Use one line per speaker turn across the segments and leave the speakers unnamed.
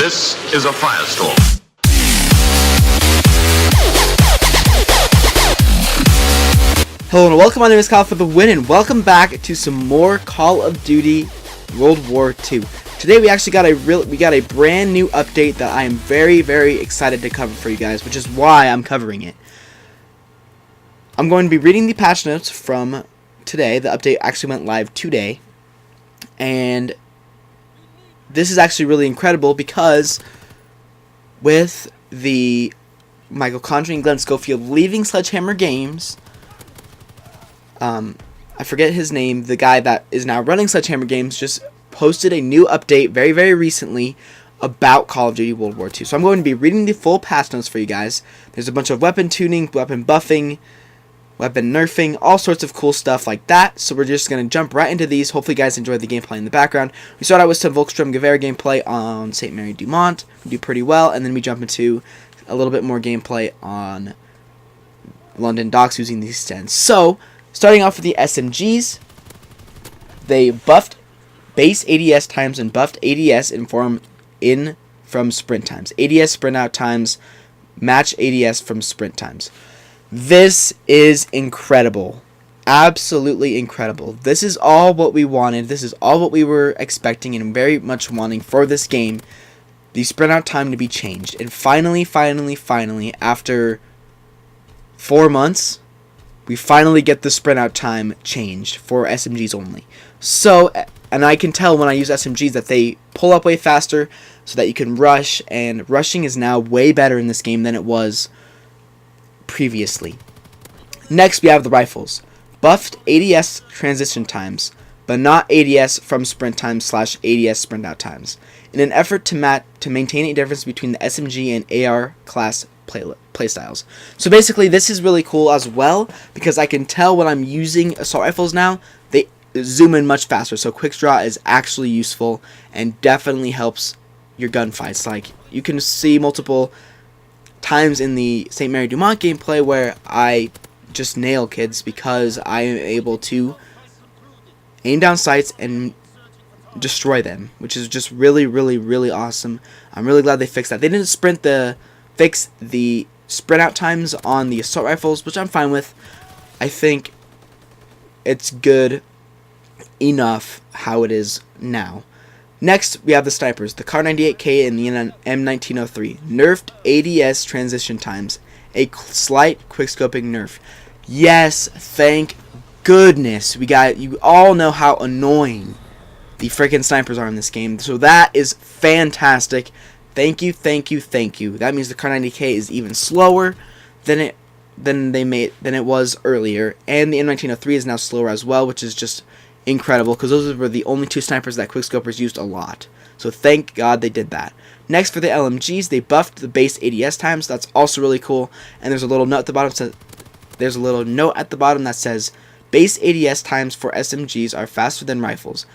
This is a firestorm.
Hello and welcome, my name is Kyle for the win, and welcome back to some more Call of Duty World War II. Today we actually got a brand new update that I am very excited to cover for you guys, which is why I'm covering it. I'm going to be reading the patch notes from today. The update actually went live today, and this is actually really incredible because with the Michael Condrey and Glenn Schofield leaving Sledgehammer Games, I forget his name, the guy that is now running Sledgehammer Games just posted a new update very recently about Call of Duty World War II. So I'm going to be reading the full patch notes for you guys. There's a bunch of weapon tuning, weapon buffing, weapon nerfing, all sorts of cool stuff like that. So we're just going to jump right into these. Hopefully you guys enjoyed the gameplay in the background. We start out with some Volkssturm Gewehr gameplay on St. Mary du Mont. We do pretty well, and then we jump into a little bit more gameplay on London Docks using these stands. So, starting off with the SMGs, they buffed base ADS times and buffed ADS from sprint times. ADS sprint out times match ADS from sprint times. This is incredible. Absolutely incredible. This is all what we wanted. This is all what we were expecting and very much wanting for this game. The sprint out time to be changed. And finally, after 4 months, we finally get the sprint out time changed for SMGs only. So, and I can tell when I use SMGs that they pull up way faster so that you can rush, and rushing is now way better in this game than it was previously. Next, we have the rifles. Buffed ADS transition times, but not ADS from sprint times / ADS sprint out times, in an effort to maintain a difference between the SMG and AR class playstyles. So basically, this is really cool as well, because I can tell when I'm using assault rifles now, they zoom in much faster. So quick draw is actually useful and definitely helps your gunfights. Like, you can see multiple times in the St. Mary du Mont gameplay where I just nail kids because I am able to aim down sights and destroy them, which is just really awesome. I'm really glad they fixed that. They didn't fix the sprint out times on the assault rifles, which I'm fine with. I think it's good enough how it is now. Next, we have the snipers, the Kar 98K and the M1903. Nerfed ADS transition times, a slight quickscoping nerf. Yes, thank goodness. You all know how annoying the freaking snipers are in this game, so that is fantastic. Thank you. That means the Kar 90K is even slower than it was earlier, and the M1903 is now slower as well, which is just incredible because those were the only two snipers that quickscopers used a lot. So thank God they did that. Next, for the LMGs, they buffed the base ADS times. That's also really cool. And there's a little note at the bottom. That says base ADS times for SMGs are faster than rifles,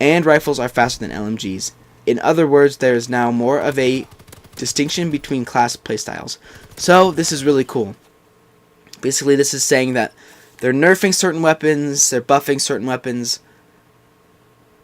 and rifles are faster than LMGs. In other words, there is now more of a distinction between class playstyles. So this is really cool. Basically, this is saying that they're nerfing certain weapons, they're buffing certain weapons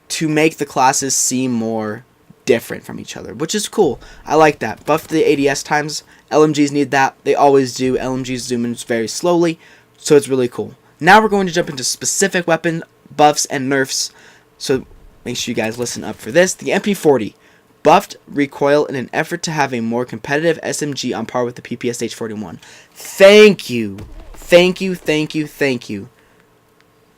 to make the classes seem more different from each other, which is cool. I like that. Buff the ADS times. LMGs need that. They always do. LMGs zoom in very slowly, so it's really cool. Now we're going to jump into specific weapon buffs and nerfs, so make sure you guys listen up for this. The MP40 buffed recoil in an effort to have a more competitive SMG on par with the PPSH-41. Thank you. They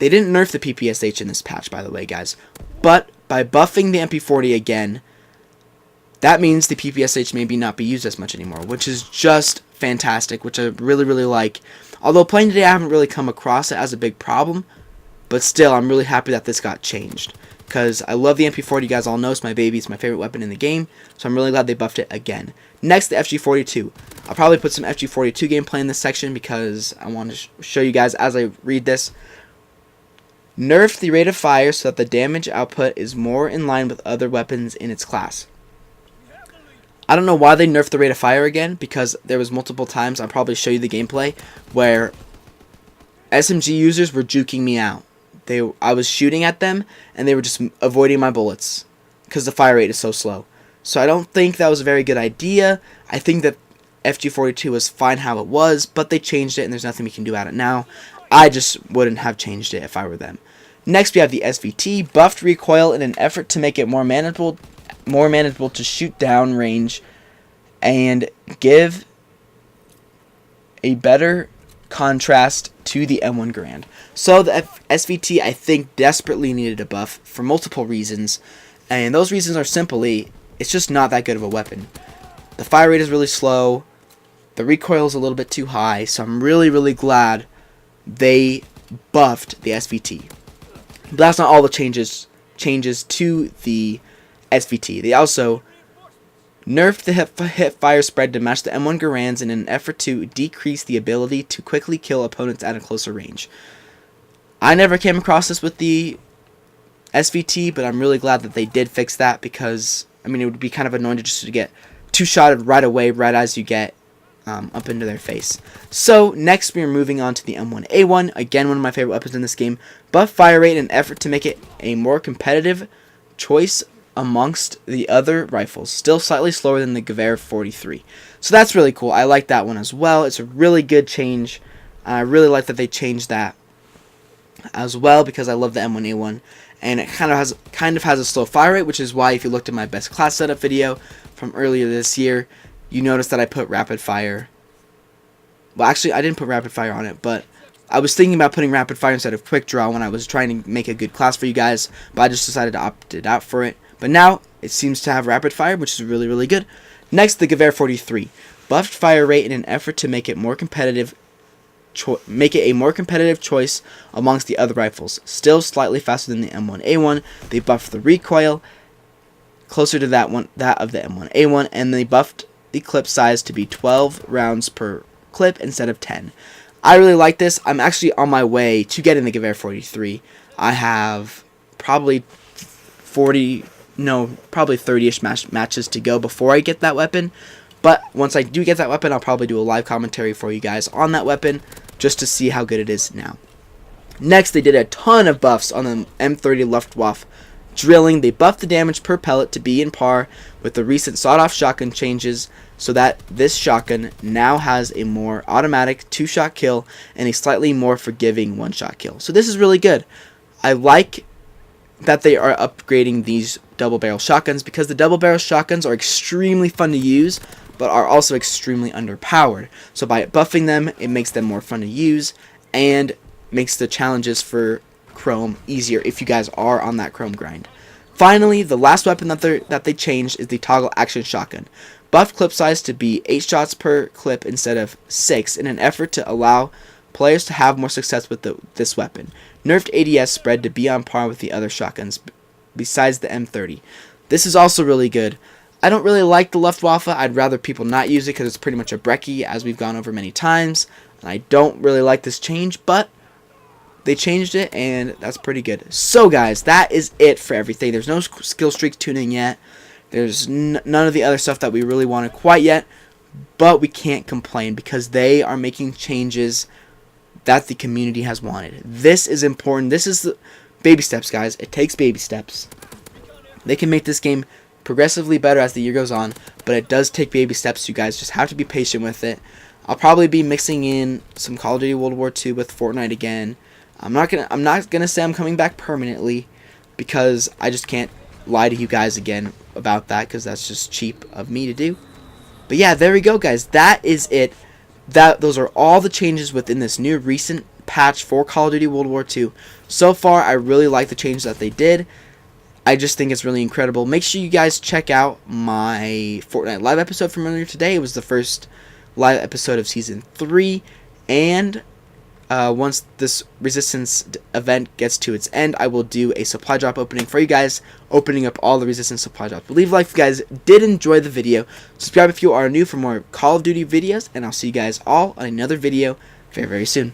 didn't nerf the PPSH in this patch, by the way, guys. But by buffing the MP40 again, that means the PPSH maybe not be used as much anymore, which is just fantastic, which I really like. Although playing today, I haven't really come across it as a big problem, but still, I'm really happy that this got changed, because I love the MP40. You guys all know it's my baby. It's my favorite weapon in the game, so I'm really glad they buffed it again. Next, the FG-42. I'll probably put some FG-42 gameplay in this section because I want to show you guys as I read this. Nerfed the rate of fire so that the damage output is more in line with other weapons in its class. I don't know why they nerfed the rate of fire again, because there was multiple times, I'll probably show you the gameplay, where SMG users were juking me out. I was shooting at them, and they were just avoiding my bullets, because the fire rate is so slow. So I don't think that was a very good idea. I think that FG-42 was fine how it was, but they changed it and there's nothing we can do about it now. I just wouldn't have changed it if I were them. Next we have the SVT, buffed recoil in an effort to make it more manageable to shoot down range and give a better contrast to the M1 Garand. So the SVT, I think, desperately needed a buff for multiple reasons, and those reasons are simply, it's just not that good of a weapon. The fire rate is really slow, the recoil is a little bit too high, so I'm really glad they buffed the SVT. But that's not all the changes to the SVT. They also nerfed the hip fire spread to match the M1 Garands in an effort to decrease the ability to quickly kill opponents at a closer range. I never came across this with the SVT, but I'm really glad that they did fix that, because I mean, it would be kind of annoying just to get two-shotted right away, right as you get up into their face. So next we are moving on to the M1A1, again one of my favorite weapons in this game. Buff fire rate in an effort to make it a more competitive choice amongst the other rifles, still slightly slower than the FG-43. So that's really cool. I like that one as well. It's a really good change. I really like that they changed that as well, because I love the M1A1, and it kind of has a slow fire rate, which is why if you looked at my best class setup video from earlier this year, you notice that I put rapid fire. Well, actually, I didn't put rapid fire on it, but I was thinking about putting rapid fire instead of quick draw when I was trying to make a good class for you guys, but I just decided to opt it out for it. But now it seems to have rapid fire, which is really good. Next, the FG-43, buffed fire rate in an effort to make it more competitive. Make it a more competitive choice amongst the other rifles. Still slightly faster than the M1A1. They buffed the recoil closer to that of the M1A1, and they buffed the clip size to be 12 rounds per clip instead of 10. I really like this. I'm actually on my way to getting the FG-43. I have probably 30-ish matches to go before I get that weapon. But once I do get that weapon, I'll probably do a live commentary for you guys on that weapon, just to see how good it is now. Next, they did a ton of buffs on the M30 Luftwaffe drilling. They buffed the damage per pellet to be in par with the recent sawed-off shotgun changes, so that this shotgun now has a more automatic 2-shot kill and a slightly more forgiving 1-shot kill. So this is really good. I like that they are upgrading these double barrel shotguns, because the double barrel shotguns are extremely fun to use, but are also extremely underpowered. So by buffing them, it makes them more fun to use and makes the challenges for Chrome easier if you guys are on that Chrome grind. Finally, the last weapon that they changed is the toggle action shotgun. Buffed clip size to be 8 shots per clip instead of 6 in an effort to allow players to have more success with this weapon. Nerfed ADS spread to be on par with the other shotguns besides the M30. This is also really good. I don't really like the Luftwaffe. I'd rather people not use it because it's pretty much a brecci, as we've gone over many times. And I don't really like this change, but they changed it, and that's pretty good. So, guys, that is it for everything. There's no skill streak tuning yet. There's none of the other stuff that we really wanted quite yet, but we can't complain because they are making changes that the community has wanted. This is important. This is the baby steps, guys. It takes baby steps. They can make this game progressively better as the year goes on, but it does take baby steps. You guys just have to be patient with it. I'll probably be mixing in some Call of Duty World War II with Fortnite again. I'm not gonna say I'm coming back permanently, because I just can't lie to you guys again about that, because that's just cheap of me to do. But yeah, there we go, guys. That is it. Those are all the changes within this new recent patch for Call of Duty World War II. So far, I really like the changes that they did. I just think it's really incredible. Make sure you guys check out my Fortnite live episode from earlier today. It was the first live episode of Season 3. And once this Resistance event gets to its end, I will do a supply drop opening for you guys, opening up all the Resistance supply drops. Leave a like if you guys did enjoy the video. Subscribe if you are new for more Call of Duty videos, and I'll see you guys all on another video very soon.